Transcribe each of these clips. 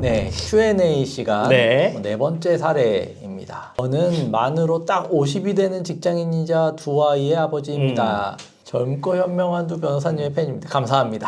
네, Q&A 시간 네. 네 번째 사례입니다. 저는 만으로 딱 50이 되는 직장인이자 두 아이의 아버지입니다. 젊고 현명한 두 변호사님의 팬입니다. 감사합니다.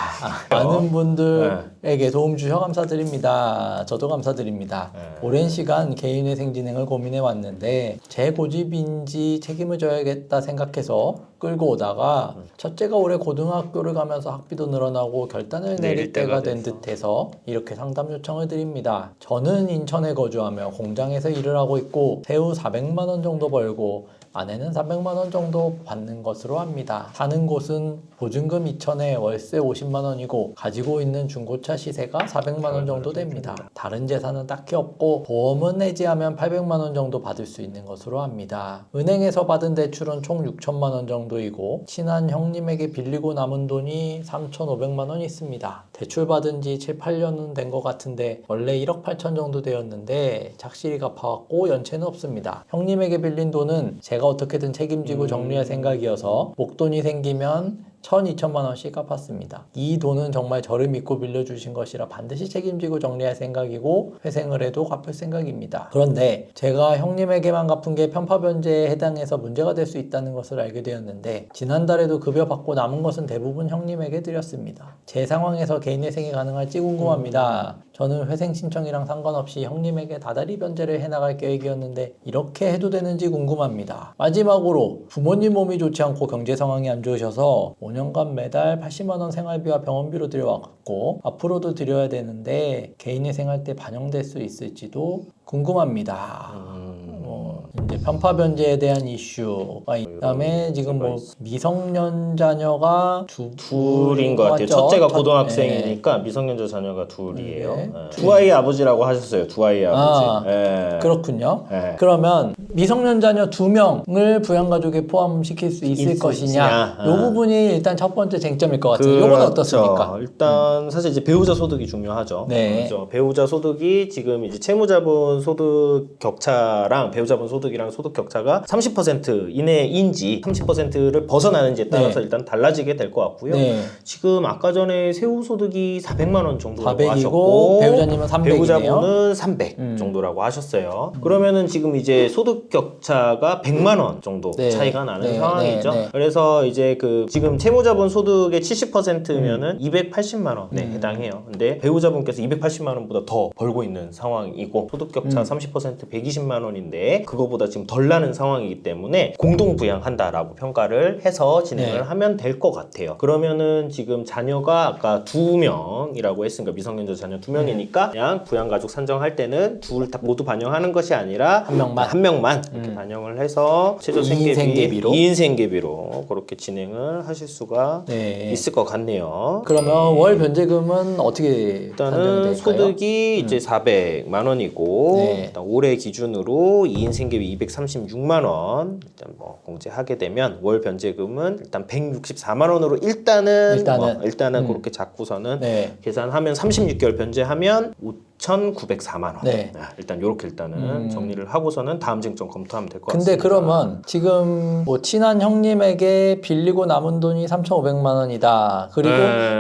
많은 분들에게 도움 주셔 감사드립니다. 저도 감사드립니다. 오랜 시간 개인회생 진행을 고민해 왔는데 제 고집인지 책임을 져야겠다 생각해서 끌고 오다가 첫째가 올해 고등학교를 가면서 학비도 늘어나고 결단을 내릴 때가 된 듯해서 이렇게 상담 요청을 드립니다. 저는 인천에 거주하며 공장에서 일을 하고 있고 세후 400만 원 정도 벌고 아내는 300만 원 정도 받는 것으로 합니다. 사는 곳은 보증금 2천에 월세 50만 원이고 가지고 있는 중고차 시세가 400만 원 정도 됩니다. 다른 재산은 딱히 없고 보험은 해지하면 800만 원 정도 받을 수 있는 것으로 합니다. 은행에서 받은 대출은 총 6천만 원 정도이고 친한 형님에게 빌리고 남은 돈이 3,500만 원 있습니다. 대출 받은 지 7, 8년은 된 것 같은데 원래 1억 8천 정도 되었는데 착실히 갚아왔고 연체는 없습니다. 형님에게 빌린 돈은 제가 어떻게든 책임지고 정리할 생각이어서 목돈이 생기면 1,2천만 원씩 갚았습니다. 이 돈은 정말 저를 믿고 빌려주신 것이라 반드시 책임지고 정리할 생각이고 회생을 해도 갚을 생각입니다. 그런데 제가 형님에게만 갚은 게 편파변제에 해당해서 문제가 될 수 있다는 것을 알게 되었는데 지난달에도 급여 받고 남은 것은 대부분 형님에게 드렸습니다. 제 상황에서 개인회생이 가능할지 궁금합니다. 저는 회생 신청이랑 상관없이 형님에게 다달이 변제를 해나갈 계획이었는데 이렇게 해도 되는지 궁금합니다. 마지막으로 부모님 몸이 좋지 않고 경제 상황이 안 좋으셔서 5년간 매달 80만 원 생활비와 병원비로 들여왔고 앞으로도 드려야 되는데 개인회생 할 때 반영될 수 있을지도 궁금합니다. 이제 편파 변제에 대한 이슈가 그다음에 지금 뭐 미성년 자녀가 둘인 것 같아요. 첫째가 고등학생이니까 미성년자 자녀가 둘이에요. 네. 두 아이의 아버지라고 하셨어요. 두 아이의 아버지. 그렇군요. 네. 그러면 미성년 자녀 2명을 부양가족에 포함시킬 수 있을 것이냐 이 부분이 일단 첫 번째 쟁점일 것 같아요. 이건 어떻습니까? 일단 사실 이제 배우자 소득이 중요하죠. 네. 그렇죠. 배우자 소득이 지금 이제 채무자분 소득 격차랑 배우자분 소득이랑 소득 격차가 30% 이내인지 30%를 벗어나는지에 따라서 일단 달라지게 될 것 같고요. 지금 아까 전에 세후 소득이 400만 원 정도라고 400이고 하셨고 배우자님은 300이네요. 배우자분은 300 정도라고 하셨어요. 그러면은 지금 이제 소득 격차가 100만 원 정도 차이가 나는 상황이죠. 그래서 이제 그 지금 채무자분 소득의 70%면은 280만 원에 해당해요. 근데 배우자분께서 280만 원보다 더 벌고 있는 상황이고 소득 격차 30% 120만 원인데 그거보다 지금 덜 나는 상황이기 때문에 공동 부양한다라고 평가를 해서 진행을 하면 될 것 같아요. 그러면은 지금 자녀가 아까 2명이라고 했으니까 미성년자 자녀 2명이니까 그냥 부양가족 산정할 때는 둘 다 모두 반영하는 것이 아니라 한 명만 이렇게 반영을 해서 최저 생계비로 2인 생계비로 그렇게 진행을 하실 수가 있을 것 같네요. 그러면 월 변제금은 어떻게 일단은 소득이 이제 400만 원이고 일단 올해 기준으로 2인 생계비 236만 원 일단 뭐 공제하게 되면 월 변제금은 일단 164만 원으로 일단은 그렇게 잡고서는 계산하면 36개월 변제하면 5,904만 원. 일단 이렇게 정리를 하고서는 다음 쟁점 검토하면 될 것 같습니다. 근데 그러면 지금 뭐 친한 형님에게 빌리고 남은 돈이 3,500만 원이다. 그리고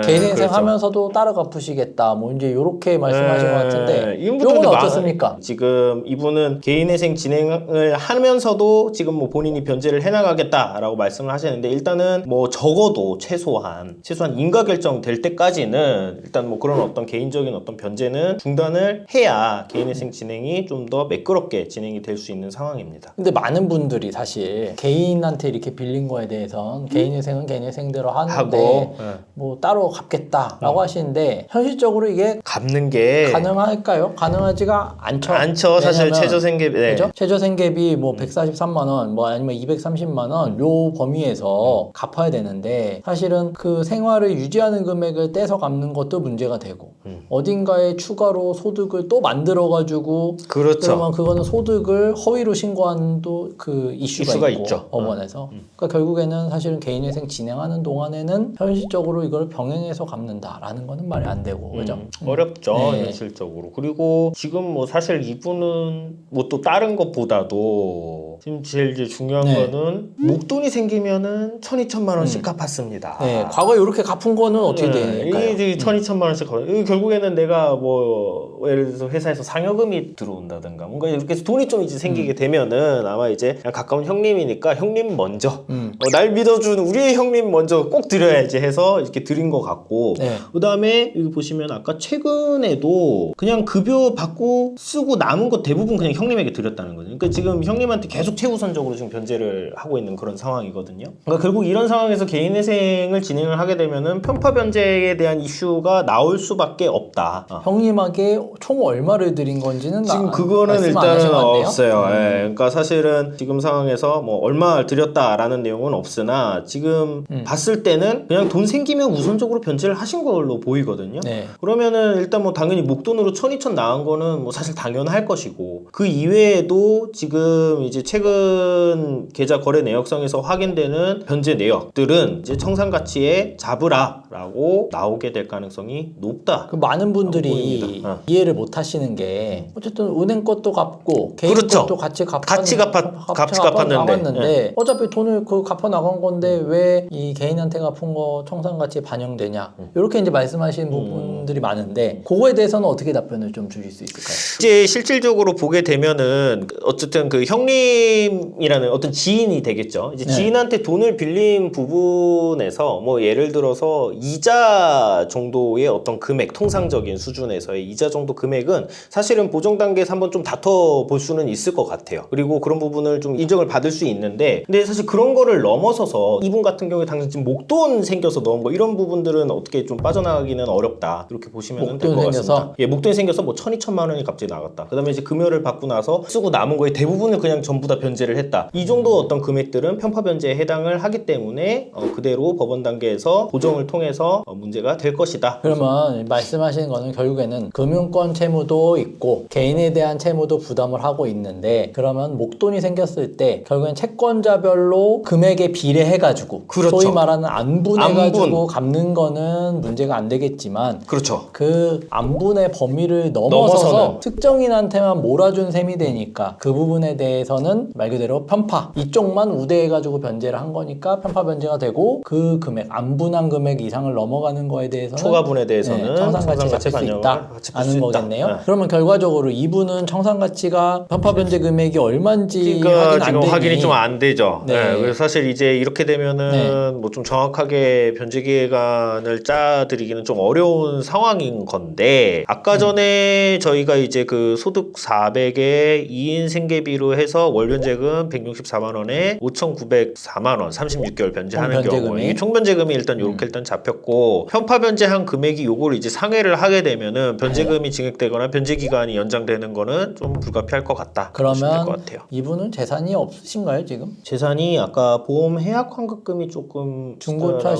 개인회생 하면서도 따로 갚으시겠다. 뭐 이제 이렇게 말씀하신 것 같은데 이건 어떻습니까? 지금 이분은 개인회생 진행을 하면서도 지금 뭐 본인이 변제를 해나가겠다라고 말씀을 하시는데 일단은 뭐 적어도 최소한 인가 결정 될 때까지는 일단 뭐 그런 어떤 개인적인 어떤 변제는 중단을 해야 개인회생 진행이 좀 더 매끄럽게 진행이 될 수 있는 상황입니다. 근데 많은 분들이 사실 개인한테 이렇게 빌린 거에 대해서는 개인회생은 개인회생대로 하는데 뭐 따로 갚겠다라고 하시는데 현실적으로 이게 갚는 게 가능할까요? 가능하지가 않죠. 사실 최저생계비 그죠? 최저생계비 뭐 143만 원, 뭐 아니면 230만 원 요 범위에서 갚아야 되는데 사실은 그 생활을 유지하는 금액을 떼서 갚는 것도 문제가 되고 어딘가에 추가로 소득을 또 만들어가지고 그러면 그거는 소득을 허위로 신고한 그 이슈가 있고 법원에서 그러니까 결국에는 사실은 개인회생 진행하는 동안에는 현실적으로 이걸 병행해서 갚는다라는 거는 말이 안 되고 그죠? 어렵죠 현실적으로. 그리고 지금 뭐 사실 이분은 뭐 또 다른 것보다도 지금 제일 중요한 거는 목돈이 생기면은 1,200만 원씩 갚았습니다. 과거에 이렇게 갚은 거는 어떻게 될까요? 이게 1,200만 원씩 갚았어요. 결국에는 내가 뭐 예를 들어서 회사에서 상여금이 들어온다든가 뭔가 이렇게 해서 돈이 좀 이제 생기게 되면은 아마 이제 그냥 가까운 형님이니까 형님 먼저 날 믿어준 우리의 형님 먼저 꼭 드려야지 해서 이렇게 드린 것 같고 네. 그다음에 여기 보시면 아까 최근에도 그냥 급여 받고 쓰고 남은 거 대부분 그냥 형님에게 드렸다는 거죠. 그러니까 지금 형님한테 계속 최우선적으로 지금 변제를 하고 있는 그런 상황이거든요. 그러니까 결국 이런 상황에서 개인회생을 진행을 하게 되면은 편파 변제에 대한 이슈가 나올 수밖에 없다. 형님에게 총 얼마를 드린 건지는 지금 그거는 일단은 없어요. 그러니까 사실은 지금 상황에서 뭐 얼마 드렸다라는 내용은 없으나 지금 봤을 때는 그냥 돈 생기면 우선적으로 변제를 하신 걸로 보이거든요. 네. 그러면은 일단 뭐 당연히 목돈으로 1,000, 2,000 나간 거는 뭐 사실 당연할 것이고 그 이외에도 지금 이제 최근 계좌 거래 내역성에서 확인되는 변제 내역들은 이제 청산 가치에 잡으라라고 나오게 될 가능성이 높다. 그 많은 분들이 이해를 못 하시는 게 어쨌든 은행 것도 갚고 개인 그렇죠. 것도 같이 갚았는데 네. 어차피 돈을 그 갚아 나간 건데 왜 이 개인한테 갚은 거 청산 가치에 반영되냐 이렇게 이제 말씀하시는 부분들이 많은데 그거에 대해서는 어떻게 답변을 좀 주실 수 있을까요? 이제 실질적으로 보게 되면은 어쨌든 그 형님이라는 어떤 지인이 되겠죠. 이제 지인한테 돈을 빌린 부분에서 뭐 예를 들어서 이자 정도의 어떤 금액, 통상적인 수준에서의 이자 정도 금액은 사실은 보정 단계에서 한번 좀 다퉈 볼 수는 있을 것 같아요. 그리고 그런 부분을 좀 인정을 받을 수 있는데 근데 사실 그런 거를 넘어서서 이분 같은 경우에 당장 지금 목돈 생겨서 넣은 거 이런 부분들은 어떻게 좀 빠져나가기는 어렵다. 이렇게 보시면 될 것 같습니다. 예, 목돈이 생겨서 뭐 1,000~2,000만 원이 갑자기 나갔다. 그다음에 이제 금요를 받고 나서 쓰고 남은 거의 대부분을 그냥 전부 다 변제를 했다. 이 정도 어떤 금액들은 편파 변제에 해당을 하기 때문에 그대로 법원 단계에서 보정을 통해서 문제가 될 것이다. 그러면 말씀하시는 거는 결국에는 금융권 채무도 있고 개인에 대한 채무도 부담을 하고 있는데 그러면 목돈이 생겼을 때 결국엔 채권자별로 금액에 비례해가지고 그렇죠. 소위 말하는 안분해가지고 갚는 거는 문제가 안 되겠지만 그렇죠. 그 안분의 범위를 넘어서서 특정인한테만 몰아준 셈이 되니까 그 부분에 대해서는 말 그대로 편파 이쪽만 우대해가지고 변제를 한 거니까 편파 변제가 되고 그 금액 안분한 금액 이상을 넘어가는 거에 대해서는 초과분에 대해서는 청산가치 잡힐 수 있다는 거겠네요. 네. 그러면 결과적으로 이분은 청산가치가 편파 변제 금액이 얼마인지 그러니까 확인 안 지금 되니 확인이 좀 안 되죠. 네. 네, 그래서 사실 이제 이렇게 되면은 뭐 좀 정확하게 변제 기간을 짜드리기는 좀 어려운 상황인 건데 아까 전에 저희가 이제 그 소득 400에 2인 생계비로 해서 월 변제금 164만 원에 5,904만 원 36개월 변제하는 경우에 총 변제금이 일단 요렇게 일단 잡혔고 편파 변제한 금액이 요걸 이제 상회를 하게 되면은 변제금이 증액되거나 변제 기간이 연장되는 거는 좀 불가피할 것 같다. 그러면 것 같아요. 이분은 재산이 없으신가요 지금? 재산이 아까 보험 해약 환급금이 조금 중고차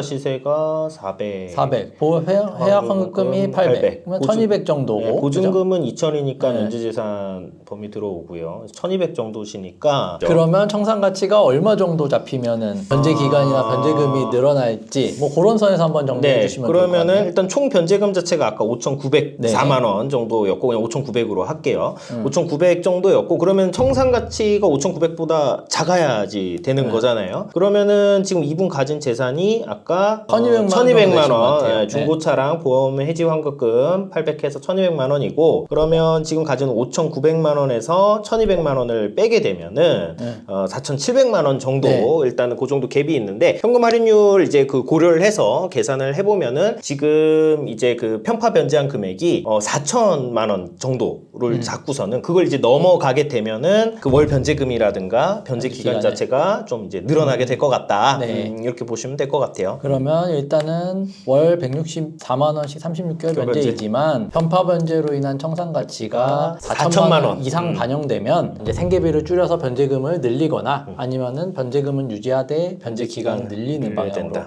시세가 400 보험 해약 환급금이 800 그러면 1200 정도고 네, 보증금은 그죠? 2000이니까 연체재산 범위 들어오고요. 1200 정도시니까 그러면 청산가치가 얼마 정도 잡히면은 변제 기간이나 변제금이 늘어날지 뭐 그런 선에서 한번 정리해 주시면 될 것 같아요. 그러면은 일단 총 변제금 자체가 아까 5,904만 원 정도였고 그냥 5,900으로 할게요. 5,900 정도였고 그러면 청산가치가 5,900보다 작아야지 되는 거잖아요. 그러면은 지금 이분 가진 재산이 아까 1,200만 원 중고차랑 보험 해지 환급금 800 해서 1,200만 원이고 그러면 지금 가진 5,900만 원에서 1,200만 원을 빼게 되면은 4,700만 원 정도 일단은 그 정도 갭이 있는데 현금 할인율 이제 그 고려를 해서 계산을 해보면은 지금 이제 그 편파 변제한 금액이 4천만 원 정도를 잡고서는 그걸 이제 넘어가게 되면은 그 월 변제금이라든가 변제 기간 자체가 좀 이제 늘어나게 될 것 같다. 이렇게 보시면 될 것 같아요. 그러면 일단은 월 164만 원씩 36개월 변제이지만 편파 변제로 인한 청산 가치가 4천만 원 이상 반영되면 이제 생계비를 줄여서 변제금을 늘리거나 아니면은 변제금은 유지하되 변제 기간을 늘리는 방향으로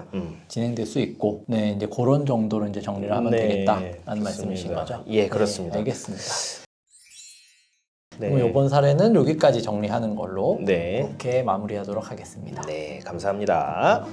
진행될 수 있고 이제 그런 정도로 이제 정리를 하면 되겠다라는 말씀이신 거죠? 예, 그렇습니다. 알겠습니다. 그럼 이번 사례는 여기까지 정리하는 걸로 이렇게 마무리하도록 하겠습니다. 네, 감사합니다.